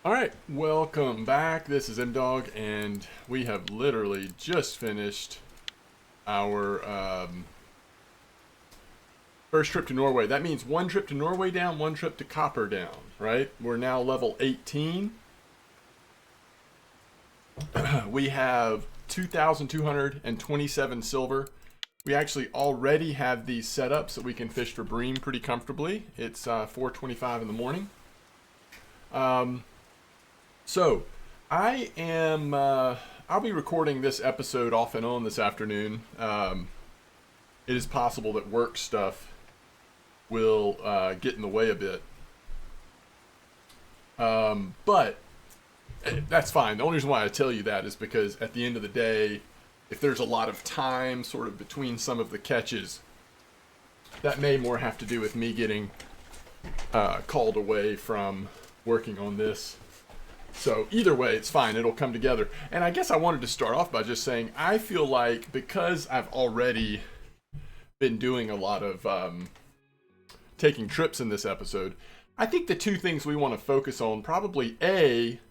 All right, welcome back. This is MDawg, and we have literally just finished our first trip to Norway. That means one trip to Norway down, one trip to Copper down, right? We're now level 18. We have 2,227 silver. We actually already have these set up so we can fish for Bream pretty comfortably. It's 4:25 in the morning. So, I am, I'll be recording this episode off and on this afternoon. It is possible that work stuff will get in the way a bit. But that's fine. The only reason why I tell you that is because at the end of the day, if there's a lot of time sort of between some of the catches, that may more have to do with me getting called away from working on this. So either way, it's fine. It'll come together. And I guess I wanted to start off by just saying I feel like because I've already been doing a lot of taking trips in this episode, I think the two things we want to focus on, probably A,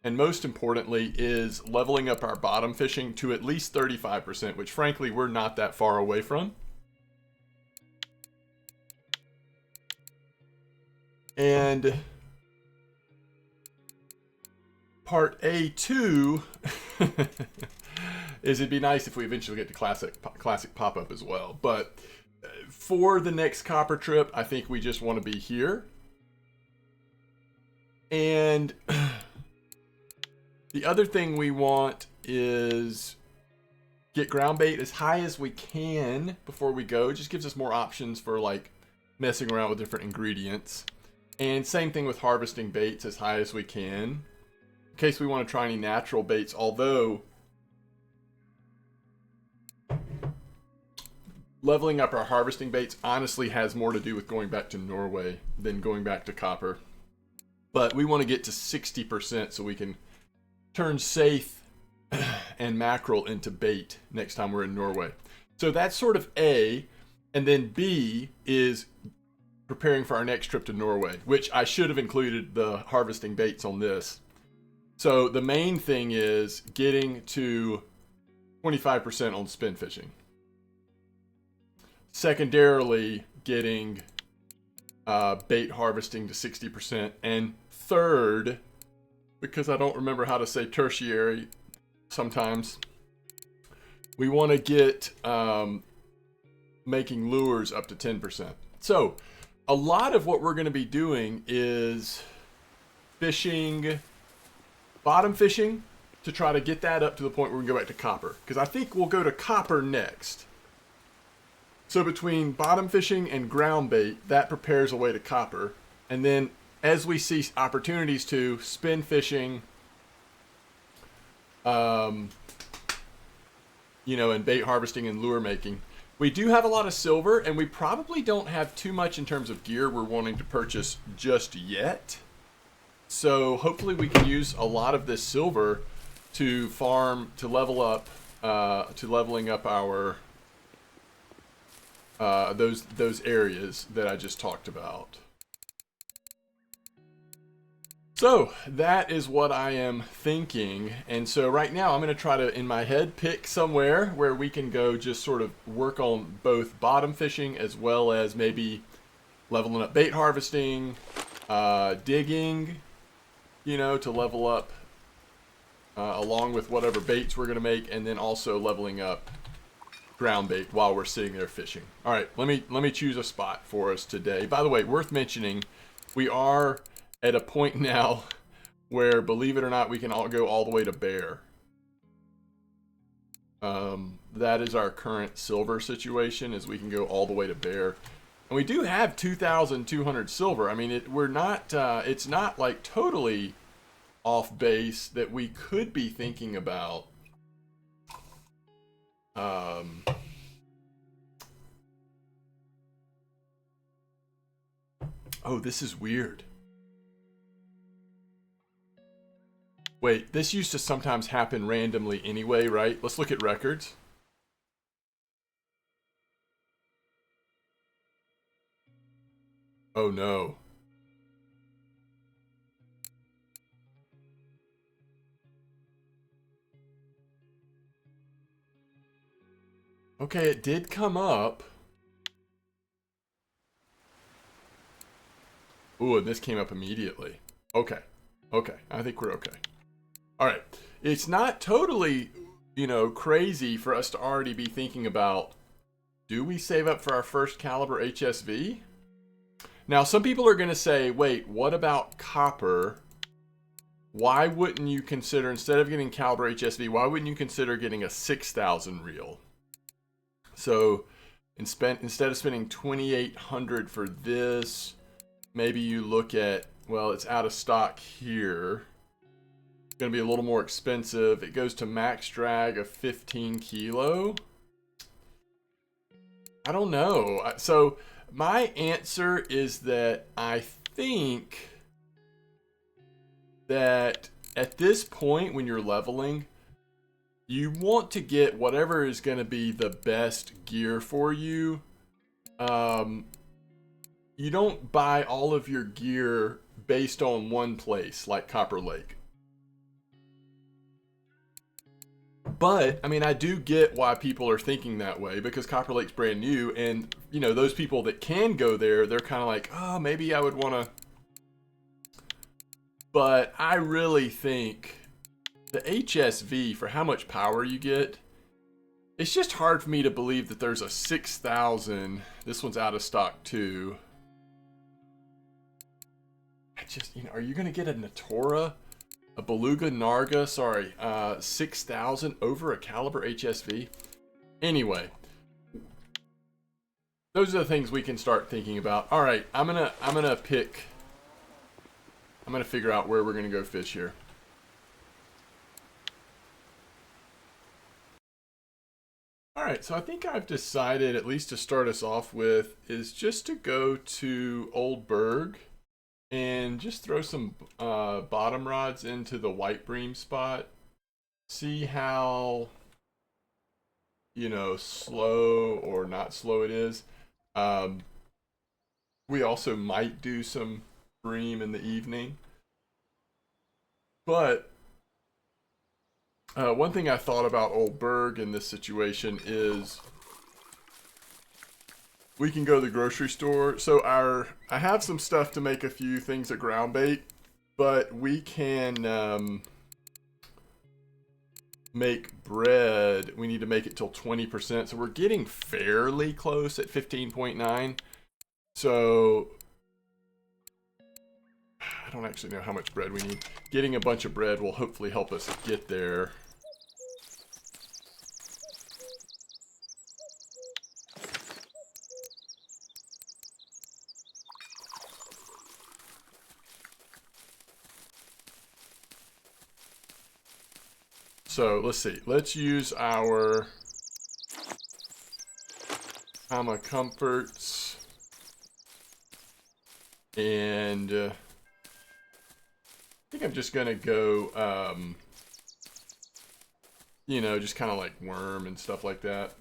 and most importantly, is leveling up our bottom fishing to at least 35%, which frankly we're not that far away from. And part A2 is it'd be nice if we eventually get to classic pop-up as well. But for the next copper trip, I think we just want to be here. And the other thing we want is get ground bait as high as we can before we go. It just gives us more options for like messing around with different ingredients. And same thing with harvesting baits as high as we can, in case we want to try any natural baits, although leveling up our harvesting baits honestly has more to do with going back to Norway than going back to copper. But we want to get to 60% so we can turn saithe and mackerel into bait next time we're in Norway. So that's sort of A. And then B is preparing for our next trip to Norway, which I should have included the harvesting baits on this. So the main thing is getting to 25% on spin fishing. Secondarily, getting bait harvesting to 60%. And third, because I don't remember how to say tertiary sometimes, we want to get making lures up to 10%. So a lot of what we're going to be doing is fishing, bottom fishing, to try to get that up to the point where we can go back to copper. Because I think we'll go to copper next. So between bottom fishing and ground bait, that prepares a way to copper. And then as we see opportunities to spin fishing, and bait harvesting and lure making. We do have a lot of silver, and we probably don't have too much in terms of gear we're wanting to purchase just yet. So hopefully we can use a lot of this silver to farm, to level up, to leveling up our those areas that I just talked about. So that is what I am thinking. And so right now I'm going to try to, in my head, pick somewhere where we can go just sort of work on both bottom fishing as well as maybe leveling up bait harvesting, digging, to level up along with whatever baits we're going to make, and then also leveling up ground bait while we're sitting there fishing. All right, let me choose a spot for us today. By the way, worth mentioning, we are at a point now where, believe it or not, we can go all the way to bear. That is our current silver situation, is we can go all the way to bear. And we do have 2,200 silver. I mean, we're not, it's not like totally off base that we could be thinking about oh, this is weird. Wait, this used to sometimes happen randomly anyway, right? Let's look at records. Oh no. Okay, it did come up. Ooh, and this came up immediately. Okay. Okay. I think we're okay. All right. It's not totally, you know, crazy for us to already be thinking about, do we save up for our first caliber HSV? Now, some people are going to say, wait, what about copper? Why wouldn't you consider, instead of getting caliber HSV, why wouldn't you consider getting a 6,000 reel? So instead of spending 2,800 for this, maybe you look at, well, it's out of stock here. It's going to be a little more expensive. It goes to max drag of 15 kilo. I don't know. So my answer is that I think that at this point when you're leveling, you want to get whatever is going to be the best gear for you. You don't buy all of your gear based on one place like Copper Lake. But, I mean, I do get why people are thinking that way, because Copper Lake's brand new, and, you know, those people that can go there, they're kind of like, oh, maybe I would want to. But I really think the HSV, for how much power you get, it's just hard for me to believe that there's a 6,000. This one's out of stock too. Are you going to get a Natora? A Beluga Narga, sorry, 6,000 over a caliber HSV? Anyway, those are the things we can start thinking about. All right, I'm gonna figure out where we're gonna go fish here. All right, so I think I've decided, at least to start us off with, is just to go to Oldberg and just throw some bottom rods into the white bream spot. See how, you know, slow or not slow it is. We also might do some bream in the evening. But one thing I thought about Oldberg in this situation is we can go to the grocery store. So I have some stuff to make a few things at ground bait, but we can make bread. We need to make it till 20%. So we're getting fairly close at 15.9. So I don't actually know how much bread we need. Getting a bunch of bread will hopefully help us get there. So let's see. Let's use our Kama Comforts and I think I'm just gonna go, you know, just kind of like worm and stuff like that.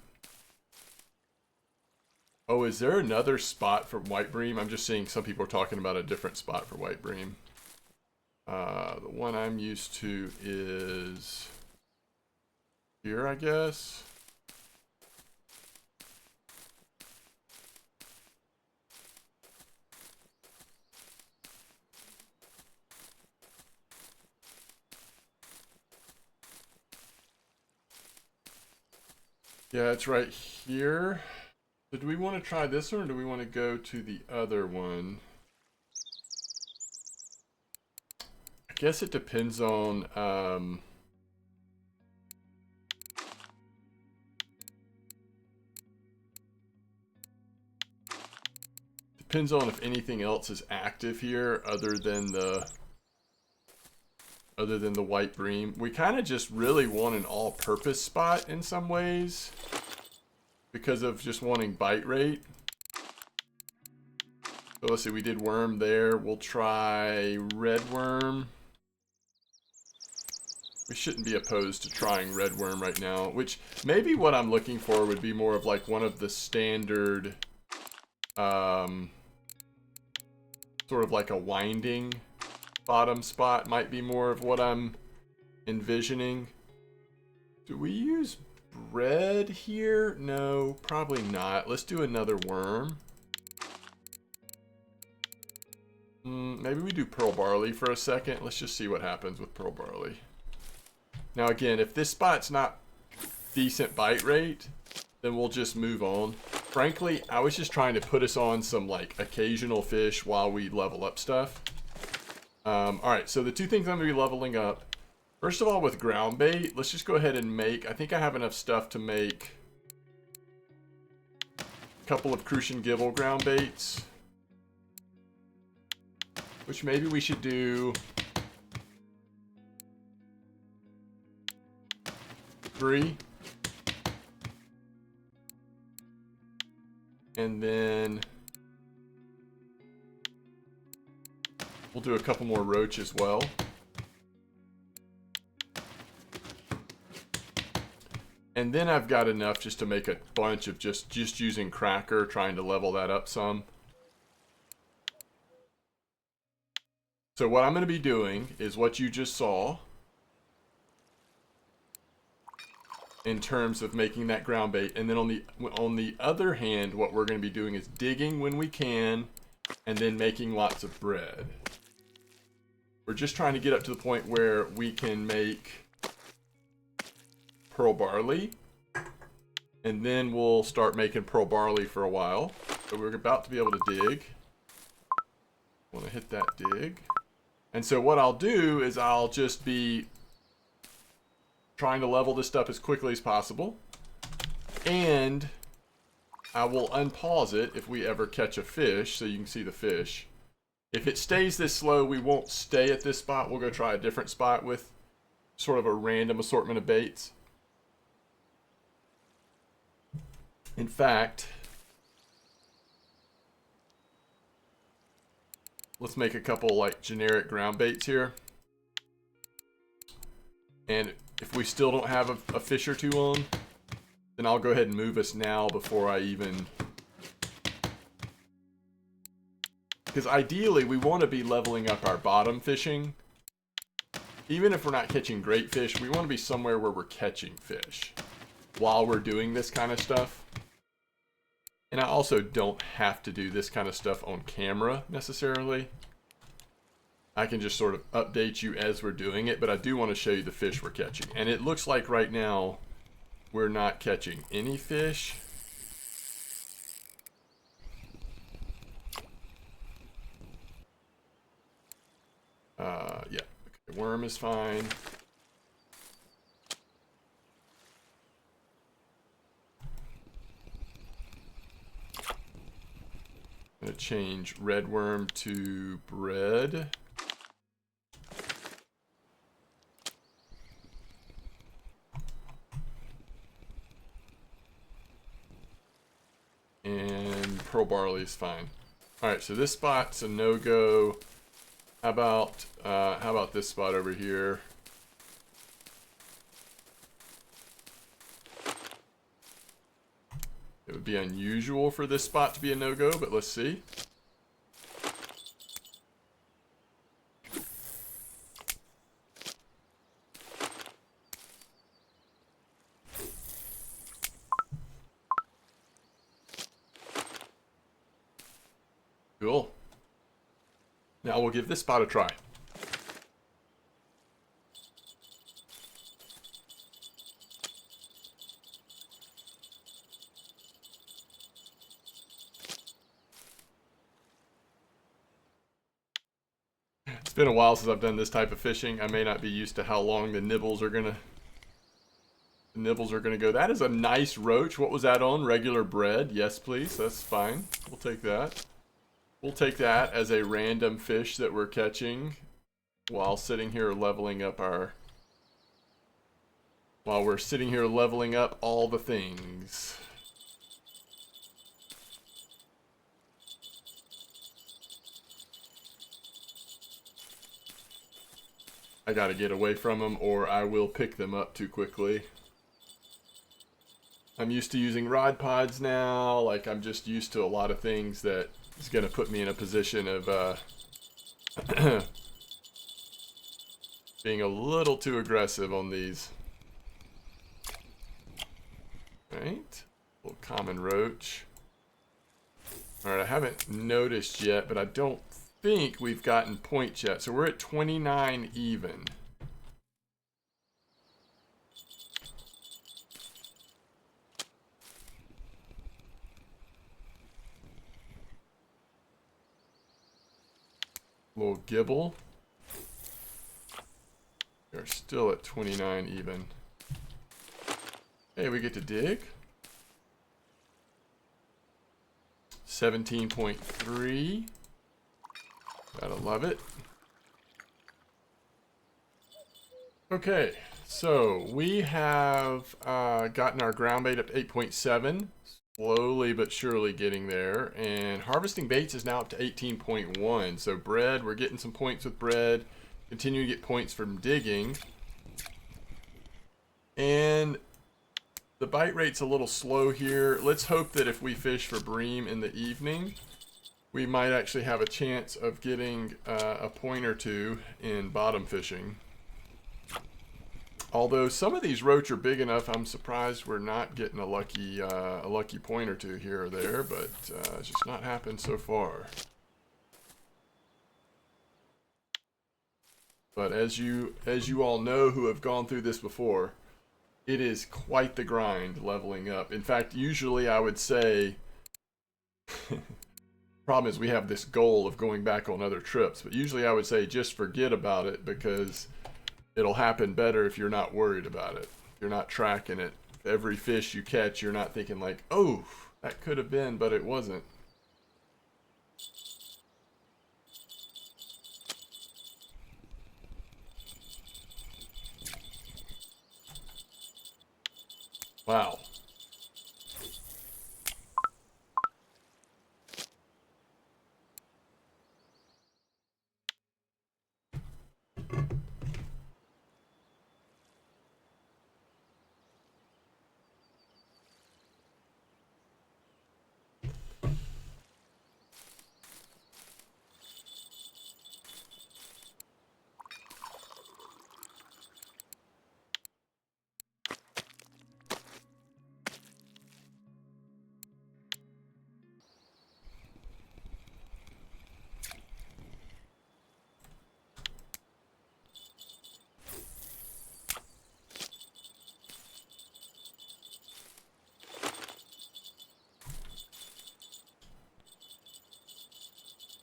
Oh, is there another spot for white bream? I'm just seeing some people are talking about a different spot for white bream. The one I'm used to is here, I guess. Yeah, it's right here. So do we want to try this one, or do we want to go to the other one? I guess it depends on depends on if anything else is active here other than the white bream. We kind of just really want an all-purpose spot in some ways because of just wanting bite rate. So let's see, we did worm there. We'll try red worm. We shouldn't be opposed to trying red worm right now, which maybe what I'm looking for would be more of like one of the standard sort of like a winding bottom spot might be more of what I'm envisioning. Do we use bread here? No, probably not. Let's do another worm. Maybe we do pearl barley for a second. Let's just see what happens with pearl barley. Now again, if this spot's not decent bite rate, then we'll just move on. Frankly, I was just trying to put us on some like occasional fish while we level up stuff. Alright, so the two things I'm going to be leveling up. First of all, with ground bait, let's just go ahead and make, I think I have enough stuff to make a couple of Crucian Gibble ground baits. Which maybe we should do 3. And then we'll do a couple more roach as well. And then I've got enough just to make a bunch of just using cracker, trying to level that up some. So what I'm going to be doing is what you just saw in terms of making that ground bait. And then on the other hand, what we're going to be doing is digging when we can and then making lots of bread. We're just trying to get up to the point where we can make pearl barley, and then we'll start making pearl barley for a while. So we're about to be able to dig. Want to hit that dig. And so what I'll do is I'll just be trying to level this up as quickly as possible, and I will unpause it if we ever catch a fish so you can see the fish. If it stays this slow, we won't stay at this spot. We'll go try a different spot with sort of a random assortment of baits. In fact, let's make a couple like generic ground baits here. And if we still don't have a fish or two on, then I'll go ahead and move us now before I even... Because ideally, we want to be leveling up our bottom fishing. Even if we're not catching great fish, we want to be somewhere where we're catching fish while we're doing this kind of stuff. And I also don't have to do this kind of stuff on camera necessarily. I can just sort of update you as we're doing it, but I do want to show you the fish we're catching. And it looks like right now we're not catching any fish. Yeah, okay, worm is fine. I'm going to change red worm to bread. And pearl barley is fine. Alright, so this spot's a no-go. How about this spot over here? It would be unusual for this spot to be a no-go, but let's see. Cool. Now we'll give this spot a try. It's been a while since I've done this type of fishing. I may not be used to how long the nibbles are gonna go. That is a nice roach. What was that on? Regular bread? Yes, please. That's fine. We'll take that. We'll take that as a random fish that we're catching while sitting here leveling up our... While we're sitting here leveling up all the things. I gotta get away from them or I will pick them up too quickly. I'm used to using rod pods now. Like, I'm just used to a lot of things that is gonna put me in a position of being a little too aggressive on these. Right. Little common roach. Alright, I haven't noticed yet, but I don't think we've gotten points yet. So we're at 29 even. Little gibble. We're still at 29 even. Hey, we get to dig. 17.3. Gotta love it. Okay, so we have gotten our ground bait up to 8.7. Slowly but surely getting there. And harvesting baits is now up to 18.1. So bread, we're getting some points with bread. Continue to get points from digging. And the bite rate's a little slow here. Let's hope that if we fish for bream in the evening, we might actually have a chance of getting a point or two in bottom fishing. Although some of these roach are big enough, I'm surprised we're not getting a lucky point or two here or there, but it's just not happened so far. But as you all know who have gone through this before, it is quite the grind leveling up. In fact, usually I would say, problem is we have this goal of going back on other trips, but usually I would say just forget about it because it'll happen better if you're not worried about it. If you're not tracking it. Every fish you catch, you're not thinking like, oh, that could have been, but it wasn't. Wow.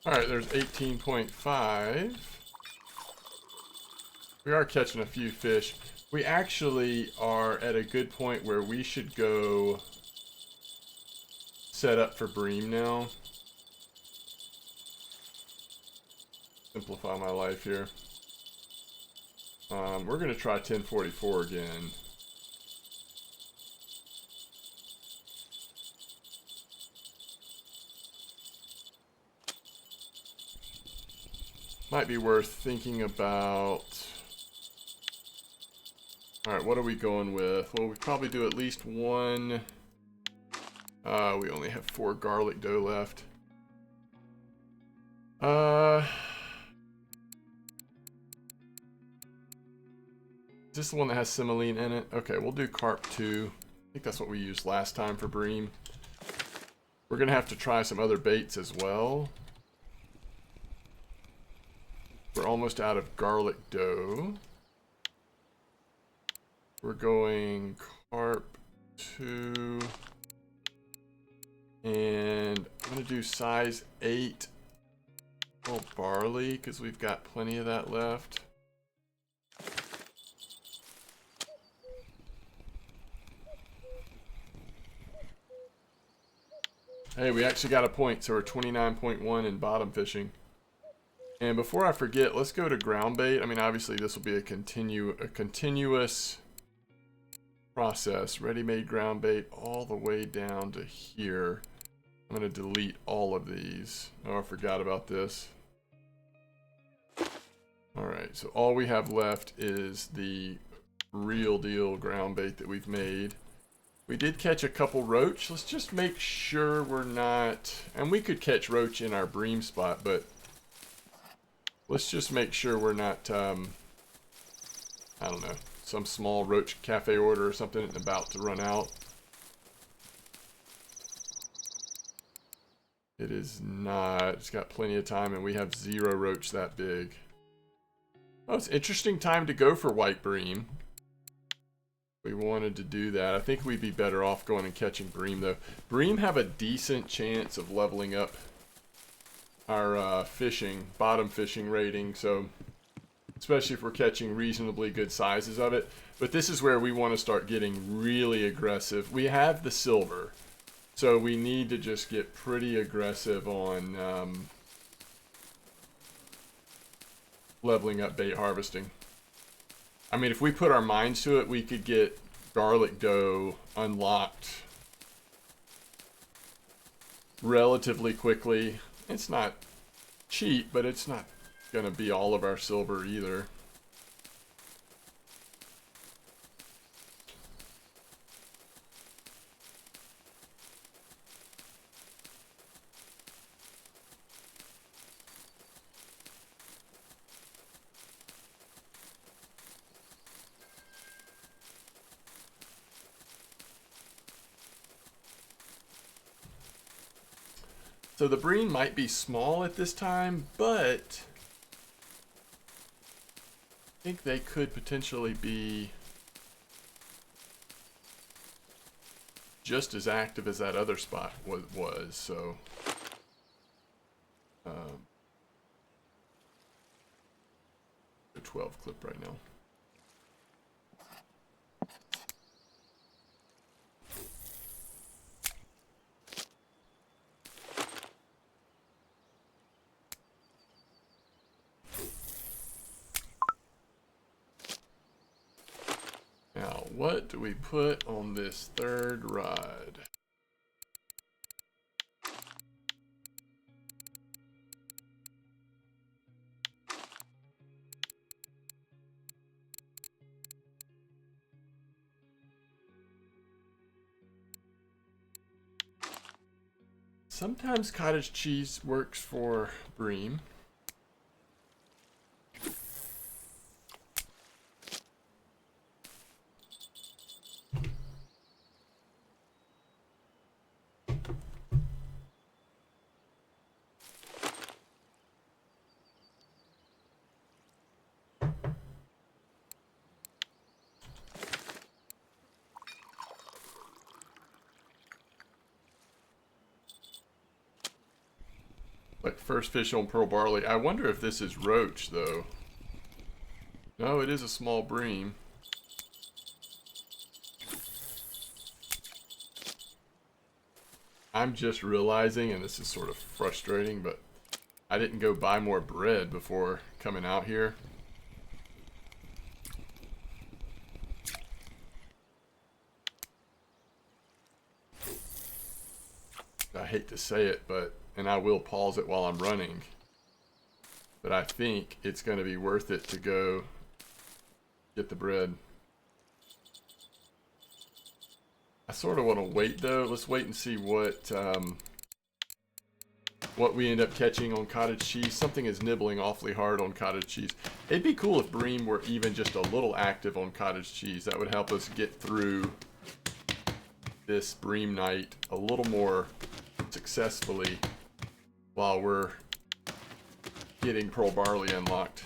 Alright, there's 18.5. We are catching a few fish. We actually are at a good point where we should go set up for bream now. Simplify my life here. We're going to try 1044 again. Might be worth thinking about. Alright, what are we going with? Well, we probably do at least one. We only have 4 garlic dough left. Is this the one that has semolina in it? Okay, we'll do carp 2. I think that's what we used last time for bream. We're going to have to try some other baits as well. We're almost out of garlic dough. We're going carp 2. And I'm going to do size 8 full barley because we've got plenty of that left. Hey, we actually got a point, so we're 29.1 in bottom fishing. And before I forget, let's go to ground bait. I mean, obviously this will be a continuous process. Ready-made ground bait all the way down to here. I'm going to delete all of these. Oh, I forgot about this. Alright, so all we have left is the real deal ground bait that we've made. We did catch a couple roach. Let's just make sure we're not... And we could catch roach in our bream spot, but... Let's just make sure we're not, I don't know, some small roach cafe order or something about to run out. It is not. It's got plenty of time, and we have 0 roach that big. Oh, it's an interesting time to go for white bream. We wanted to do that. I think we'd be better off going and catching bream, though. Bream have a decent chance of leveling up our bottom fishing rating, so especially if we're catching reasonably good sizes of it. But this is where we want to start getting really aggressive. We have the silver, so we need to just get pretty aggressive on leveling up bait harvesting. I mean, if we put our minds to it, we could get garlic dough unlocked relatively quickly. It's not cheap, but it's not going to be all of our silver either. So the bream might be small at this time, but I think they could potentially be just as active as that other spot was. So a 12 clip right now. Now, what do we put on this third rod? Sometimes cottage cheese works for bream. Like first fish on pearl barley. I wonder if this is roach, though. No, it is a small bream. I'm just realizing, and this is sort of frustrating, but I didn't go buy more bread before coming out here. I hate to say it, but, and I will pause it while I'm running, but I think it's going to be worth it to go get the bread. I sort of want to wait, though. Let's wait and see what we end up catching on cottage cheese. Something is nibbling awfully hard on cottage cheese. It'd be cool if bream were even just a little active on cottage cheese. That would help us get through this bream night a little more successfully while we're getting pearl barley unlocked.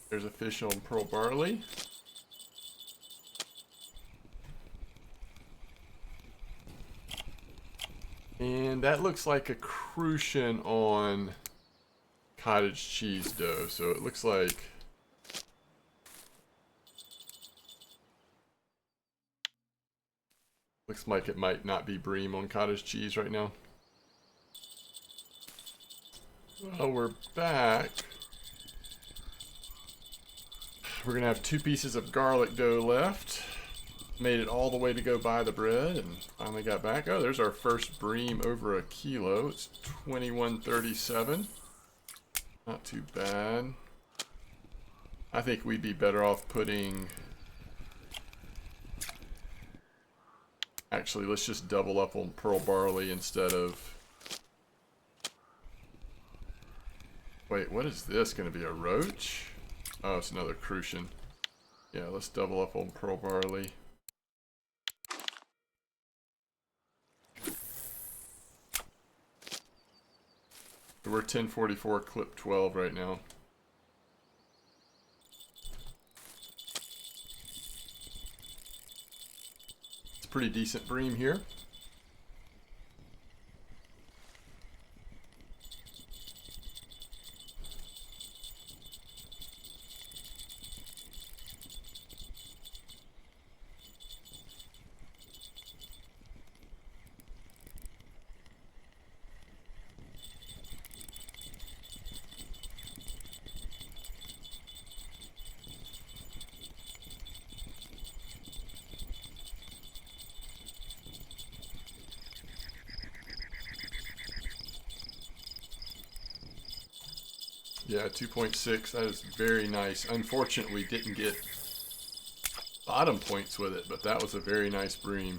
There's a fish on pearl barley. And that looks like a crucian on cottage cheese dough. So it looks like it might not be bream on cottage cheese right now. Well, we're back. We're gonna have 2 pieces of garlic dough left. Made it all the way to go buy the bread and finally got back. Oh, there's our first bream over a kilo. It's 21.37. Not too bad. I think we'd be better off putting... Actually, let's just double up on pearl barley instead of Wait, what is this going to be? A roach? Oh, it's another crucian. Yeah, let's double up on pearl barley. We're 1044 clip 12 right now. It's a pretty decent bream here. Yeah, 2.6, that is very nice. Unfortunately, we didn't get bottom points with it, but that was a very nice bream.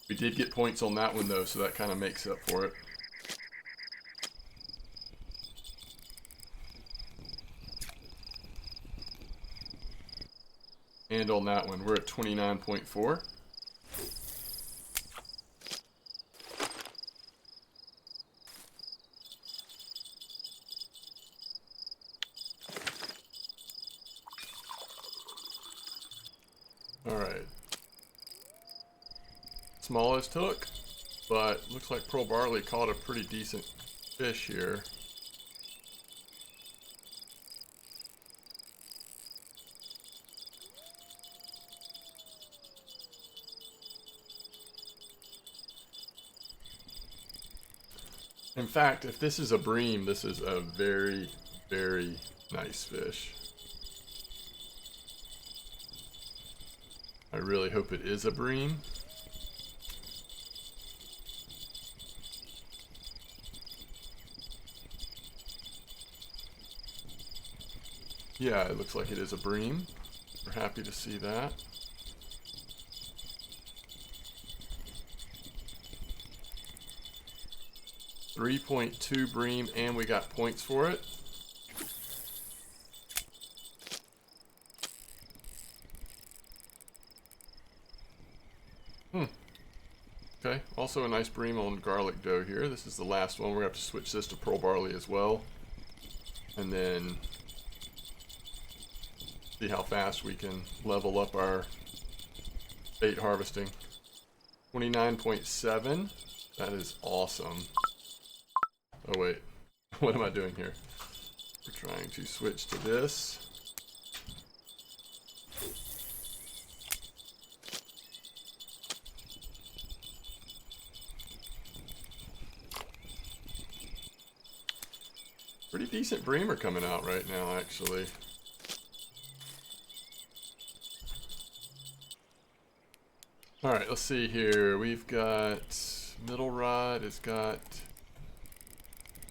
We did get points on that one though, so that kind of makes up for it. And on that one, we're at 29.4. Alright. Smallest hook, but looks like pearl barley caught a pretty decent fish here. In fact, if this is a bream, this is a very, very nice fish. I really hope it is a bream. Yeah, it looks like it is a bream. We're happy to see that. .2 bream, and we got points for it. Okay, also a nice bream on garlic dough here. This is the last one. We're going to have to switch this to pearl barley as well. And then see how fast we can level up our bait harvesting. 29.7. That is awesome. Oh wait, what am I doing here? We're trying to switch to this. Pretty decent breamer coming out right now, actually. Alright, let's see here. We've got middle rod has got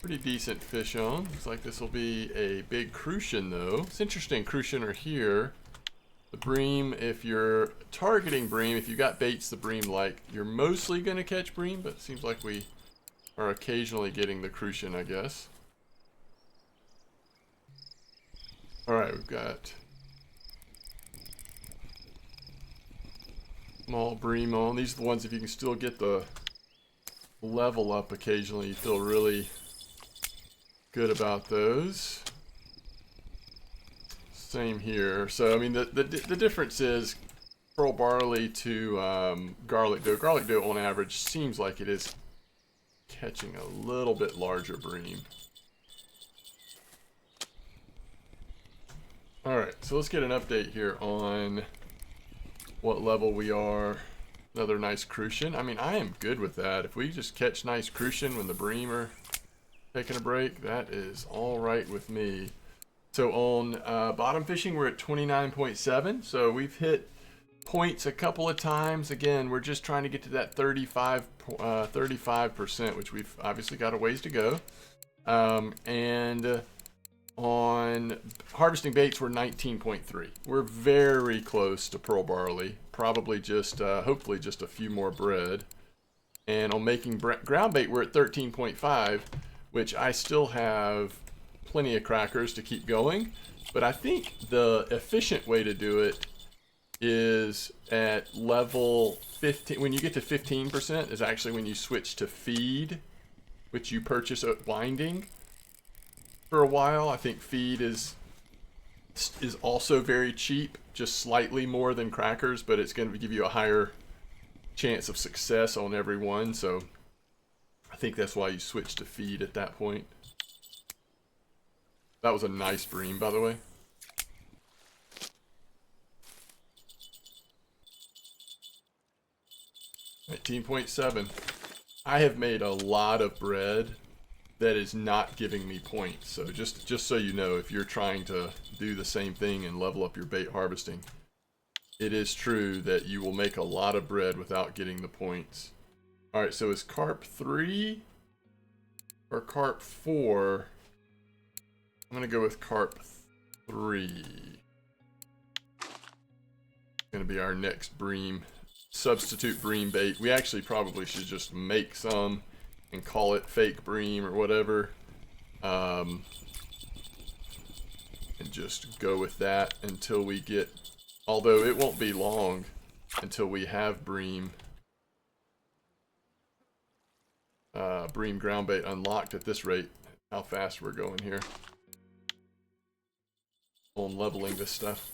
pretty decent fish on. Looks like this will be a big crucian though. It's interesting, crucian are here. The bream, if you're targeting bream, if you got baits the bream like, you're mostly going to catch bream, but it seems like we are occasionally getting the crucian, I guess. Alright, we've got small bream on. These are the ones, if you can still get the level up occasionally, you feel really good about those. Same here. So, I mean, the difference is pearl barley to garlic dough. Garlic dough, on average, seems like it is catching a little bit larger bream. Alright, so let's get an update here on what level we are. Another nice crucian. I mean, I am good with that. If we just catch nice crucian when the bream are taking a break, that is all right with me. So on bottom fishing, we're at 29.7. So we've hit points a couple of times. Again, we're just trying to get to that 35%, which we've obviously got a ways to go. And on harvesting baits, we're 19.3. We're very close to pearl barley. Probably just, hopefully just a few more bread. And on making ground bait, we're at 13.5, which I still have plenty of crackers to keep going. But I think the efficient way to do it is at level 15. When you get to 15% is actually when you switch to feed, which you purchase at binding. For a while, I think feed is also very cheap, just slightly more than crackers, but it's going to give you a higher chance of success on every one. So I think that's why you switch to feed at that point. That was a nice bream, by the way. $19.7. I have made a lot of bread that is not giving me points. So just so you know, if you're trying to do the same thing and level up your bait harvesting, it is true that you will make a lot of bread without getting the points. All right, so is carp 3 or carp 4? I'm gonna go with carp 3. It's gonna be our next bream, substitute bream bait. We actually probably should just make some and call it fake bream or whatever, and just go with that until we get, although it won't be long until we have bream bream ground bait unlocked at this rate. How fast we're going here on leveling this stuff.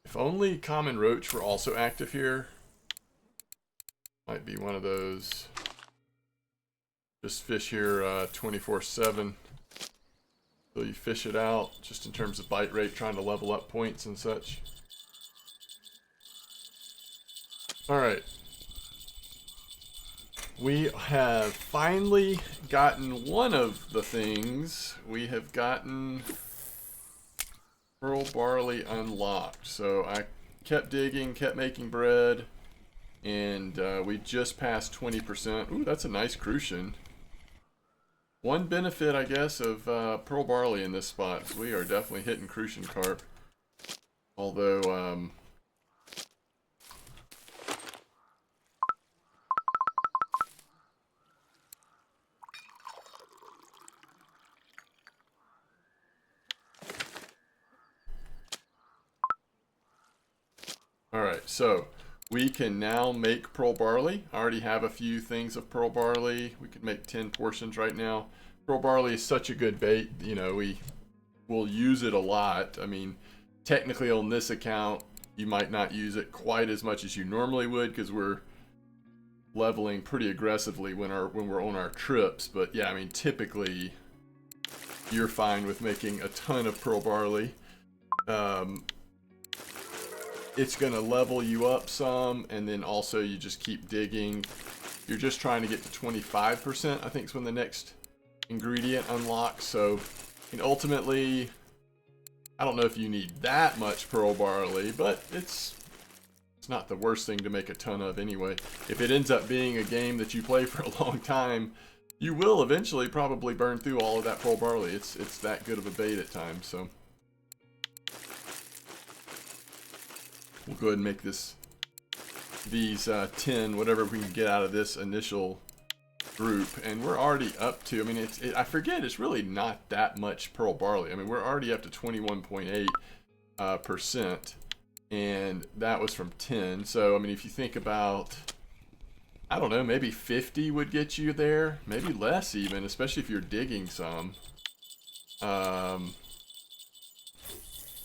If only common roach were also active here. Might be one of those. Just fish here 24/7 till you fish it out, just in terms of bite rate, trying to level up points and such. Alright. We have finally gotten one of the things. We have gotten pearl barley unlocked. So I kept digging, kept making bread, and we just passed 20%. Ooh, that's a nice crucian. One benefit, I guess, of pearl barley in this spot. We are definitely hitting crucian carp. Although, alright, so we can now make pearl barley. I already have a few things of pearl barley. We could make 10 portions right now. Pearl barley is such a good bait. You know, we will use it a lot. I mean, technically on this account, you might not use it quite as much as you normally would because we're leveling pretty aggressively when we're on our trips. But yeah, I mean, typically you're fine with making a ton of pearl barley. It's gonna level you up some, and then also you just keep digging. You're just trying to get to 25%, I think is when the next ingredient unlocks. So, and ultimately, I don't know if you need that much pearl barley, but it's not the worst thing to make a ton of anyway. If it ends up being a game that you play for a long time, you will eventually probably burn through all of that pearl barley. It's that good of a bait at times. So we'll go ahead and make these 10, whatever we can get out of this initial group, and we're already up to, I mean, I forget, it's really not that much pearl barley. I mean, we're already up to 21.8%, and that was from 10. So, I mean, if you think about, I don't know, maybe 50 would get you there, maybe less even, especially if you're digging some.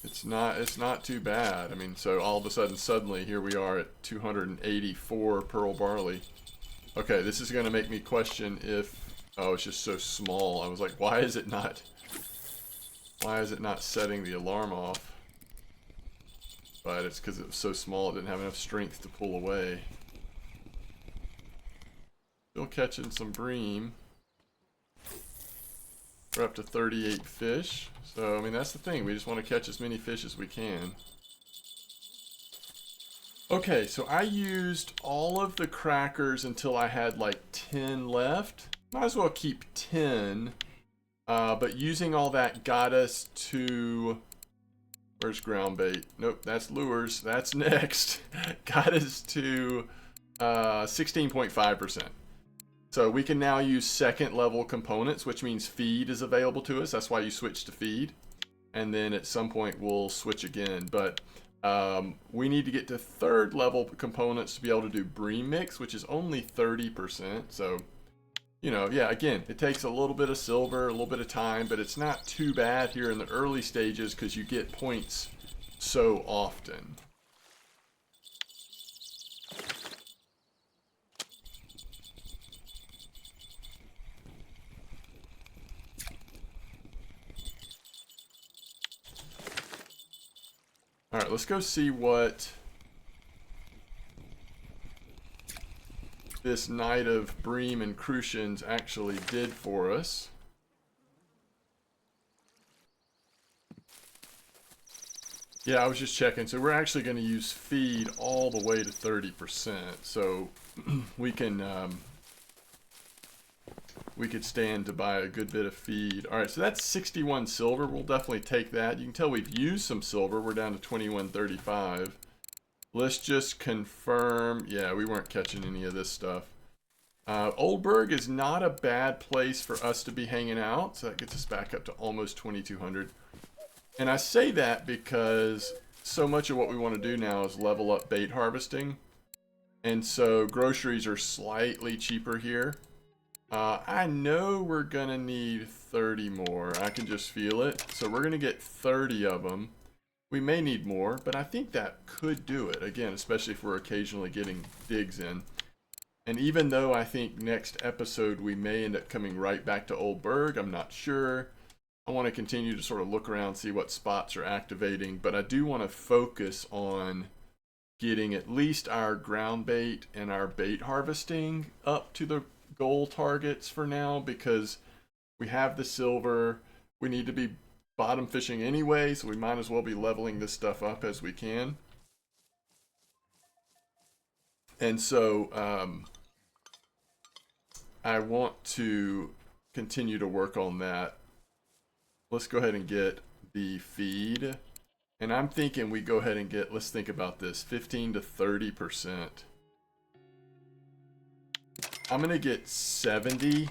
It's not too bad. I mean, so all of a sudden, suddenly, here we are at 284 pearl barley. Okay, this is going to make me question if, oh, it's just so small. I was like, why is it not setting the alarm off? But it's because it was so small, it didn't have enough strength to pull away. Still catching some bream. We're up to 38 fish. So, I mean, that's the thing. We just want to catch as many fish as we can. Okay, so I used all of the crackers until I had like 10 left. Might as well keep 10. But using all that got us to, where's ground bait? Nope, that's lures. That's next. Got us to 16.5%. So we can now use second level components, which means feed is available to us. That's why you switch to feed. And then at some point we'll switch again. But we need to get to third level components to be able to do Bream mix, which is only 30%. So, you know, yeah, again, it takes a little bit of silver, a little bit of time, but it's not too bad here in the early stages because you get points so often. All right, let's go see what this night of Bream and Crucians actually did for us. Yeah, I was just checking. So we're actually going to use feed all the way to 30%. So we could stand to buy a good bit of feed. All right, so that's 61 silver. We'll definitely take that. You can tell we've used some silver. We're down to 21.35. Let's just confirm. Yeah, we weren't catching any of this stuff. Oldberg is not a bad place for us to be hanging out. So that gets us back up to almost 2,200. And I say that because so much of what we want to do now is level up bait harvesting. And so groceries are slightly cheaper here. I know we're going to need 30 more. I can just feel it. So we're going to get 30 of them. We may need more, but I think that could do it. Again, especially if we're occasionally getting digs in. And even though I think next episode we may end up coming right back to Oldberg, I'm not sure. I want to continue to sort of look around, see what spots are activating. But I do want to focus on getting at least our ground bait and our bait harvesting up to the goal targets for now, because we have the silver. We need to be bottom fishing anyway, so we might as well be leveling this stuff up as we can. And so I want to continue to work on that. Let's go ahead and get the feed. And I'm thinking we go ahead and get, let's think about this, 15 to 30%. I'm going to get 70.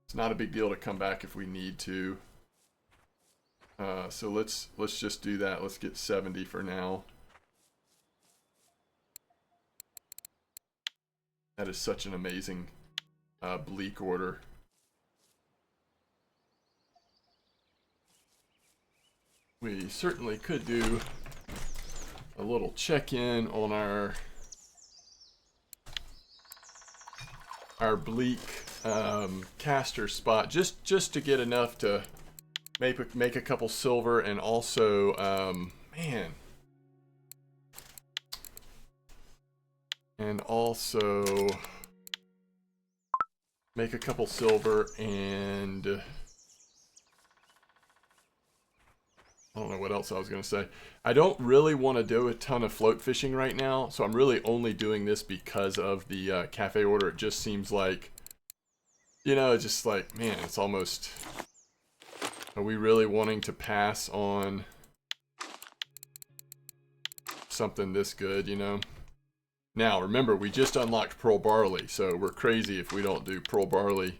It's not a big deal to come back if we need to. So let's just do that. Let's get 70 for now. That is such an amazing bleak order. We certainly could do a little check-in on our bleak caster spot, just to get enough to make a couple silver, and also make a couple silver, and I don't know what else I was going to say. I don't really want to do a ton of float fishing right now, so I'm really only doing this because of the cafe order. It just seems like, you know, it's just like, man, it's almost, are we really wanting to pass on something this good, you know? Now, remember, we just unlocked Pearl Barley, so we're crazy if we don't do Pearl Barley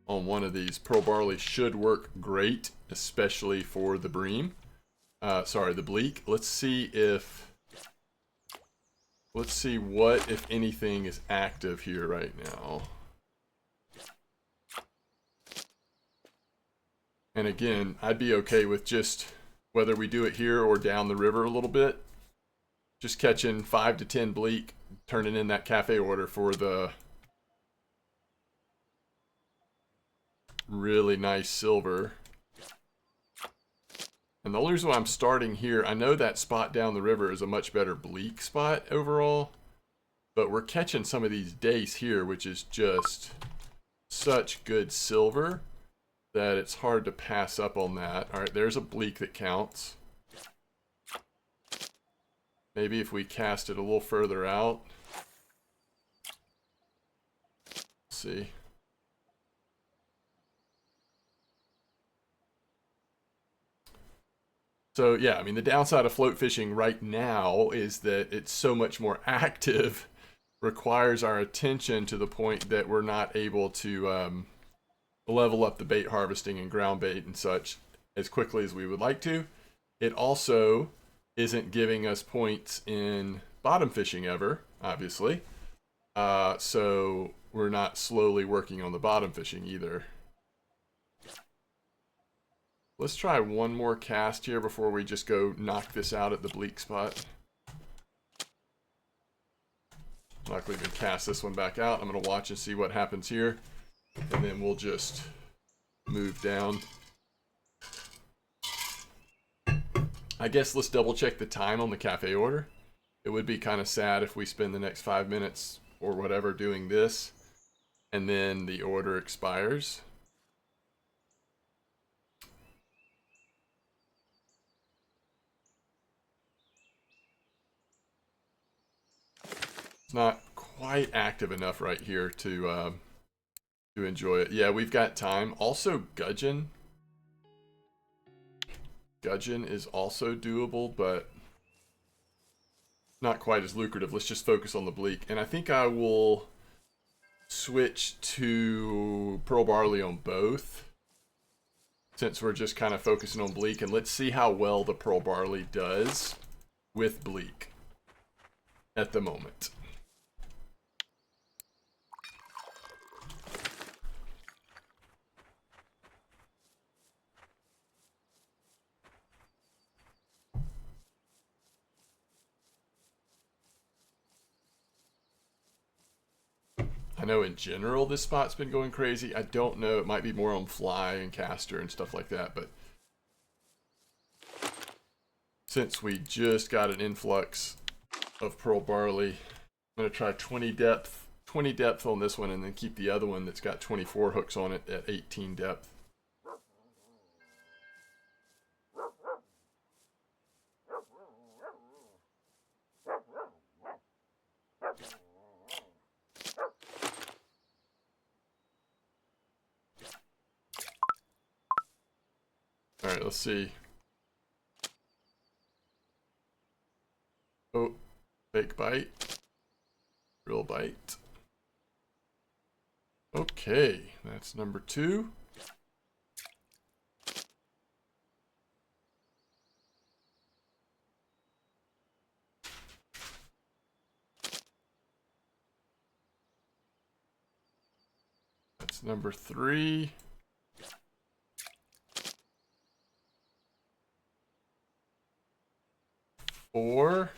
on one of these. Pearl Barley should work great, especially for the Bream. Sorry, the bleak. Let's see what, if anything, is active here right now. And again, I'd be okay with just, whether we do it here or down the river a little bit, just catching 5 to 10 bleak, turning in that cafe order for the really nice silver. And the only reason why I'm starting here, I know that spot down the river is a much better bleak spot overall, but we're catching some of these dace here, which is just such good silver that it's hard to pass up on that. All right, there's a bleak that counts. Maybe if we cast it a little further out. Let's see. So yeah, I mean the downside of float fishing right now is that it's so much more active, requires our attention to the point that we're not able to level up the bait harvesting and ground bait and such as quickly as we would like to. It also isn't giving us points in bottom fishing ever, obviously. So we're not slowly working on the bottom fishing either. Let's try one more cast here before we just go knock this out at the bleak spot. Luckily we can cast this one back out. I'm going to watch and see what happens here. And then we'll just move down. I guess let's double check the time on the cafe order. It would be kind of sad if we spend the next 5 minutes or whatever doing this and then the order expires. It's not quite active enough right here to enjoy it. Yeah, we've got time. Also, gudgeon. Gudgeon is also doable, but not quite as lucrative. Let's just focus on the bleak. And I think I will switch to pearl barley on both, since we're just kind of focusing on bleak. And let's see how well the pearl barley does with bleak at the moment. I know in general this spot's been going crazy. I don't know, it might be more on fly and caster and stuff like that, but since we just got an influx of pearl barley, I'm going to try 20 depth on this one and then keep the other one that's got 24 hooks on it at 18 depth. Alright, let's see. Oh, fake bite. Real bite. Okay, that's number 2. That's number 3. Four.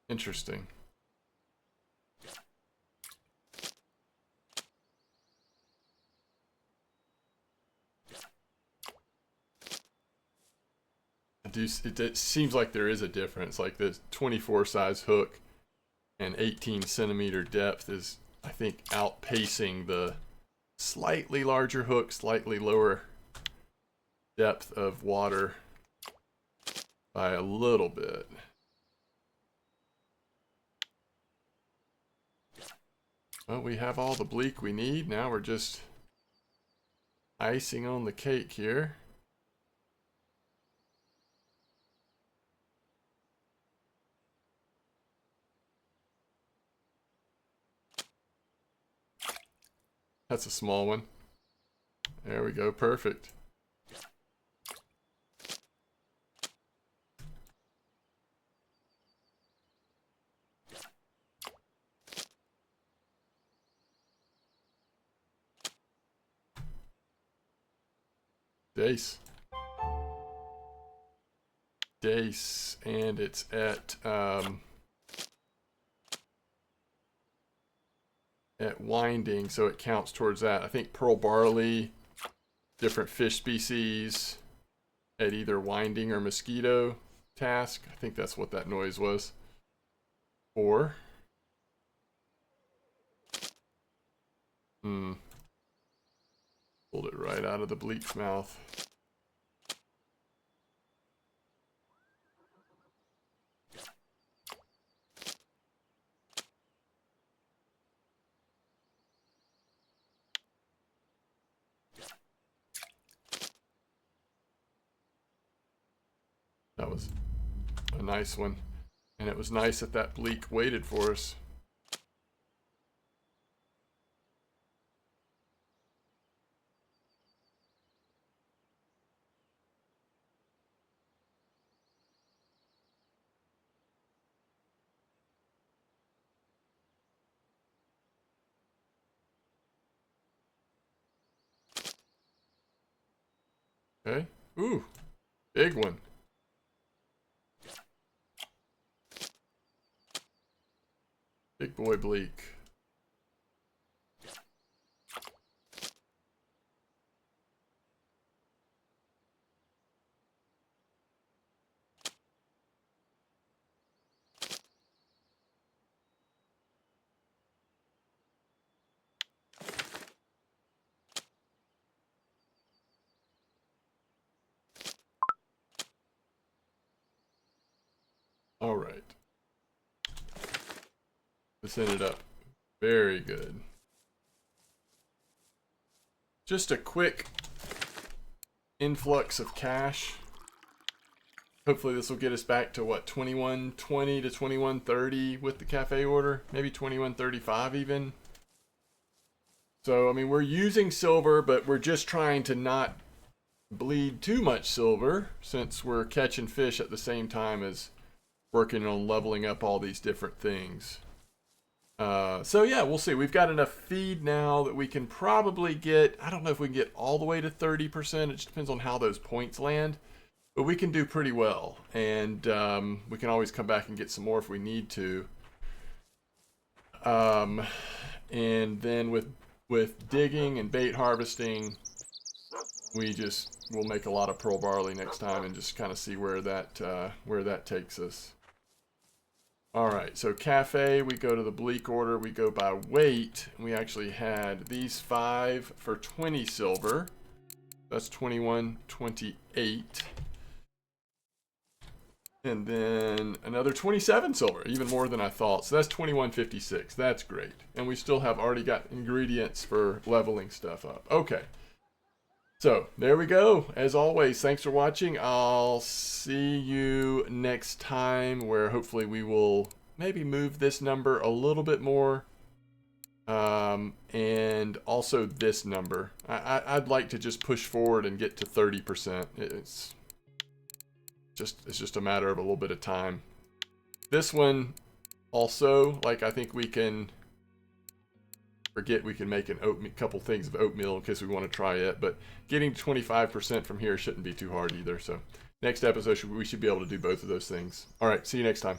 Interesting. It seems like there is a difference. Like the 24 size hook and 18 centimeter depth is, I think, outpacing the slightly larger hook, slightly lower depth of water by a little bit. Well, we have all the bleak we need. Now we're just icing on the cake here. That's a small one. There we go, perfect. Dace. Dace, and it's at winding, so it counts towards that. I think pearl barley, different fish species at either winding or mosquito task. I think that's what that noise was. 4. Pulled it right out of the bleach's mouth. That was a nice one. And it was nice that that bleak waited for us. Okay. Ooh, big one. Big boy bleak. All right. This ended up very good. Just a quick influx of cash. Hopefully this will get us back to what, 2120 to 2130 with the cafe order, maybe 2135 even. So I mean, we're using silver, but we're just trying to not bleed too much silver since we're catching fish at the same time as working on leveling up all these different things. So yeah, we'll see. We've got enough feed now that we can probably get, I don't know if we can get all the way to 30%. It just depends on how those points land. But we can do pretty well. And we can always come back and get some more if we need to. And then with digging and bait harvesting, we'll make a lot of pearl barley next time and just kind of see where that takes us. All right, so cafe, we go to the bleak order, we go by weight, and we actually had these 5 for 20 silver. That's 21.28. And then another 27 silver, even more than I thought. So that's 21.56. That's great. And we still have already got ingredients for leveling stuff up. Okay. So there we go. As always, thanks for watching. I'll see you next time where hopefully we will maybe move this number a little bit more. And also this number. I'd like to just push forward and get to 30%. It's just a matter of a little bit of time. This one also, like, I think we can make a couple things of oatmeal in case we want to try it, but getting to 25% from here shouldn't be too hard either. So next episode we should be able to do both of those things. All right, see you next time.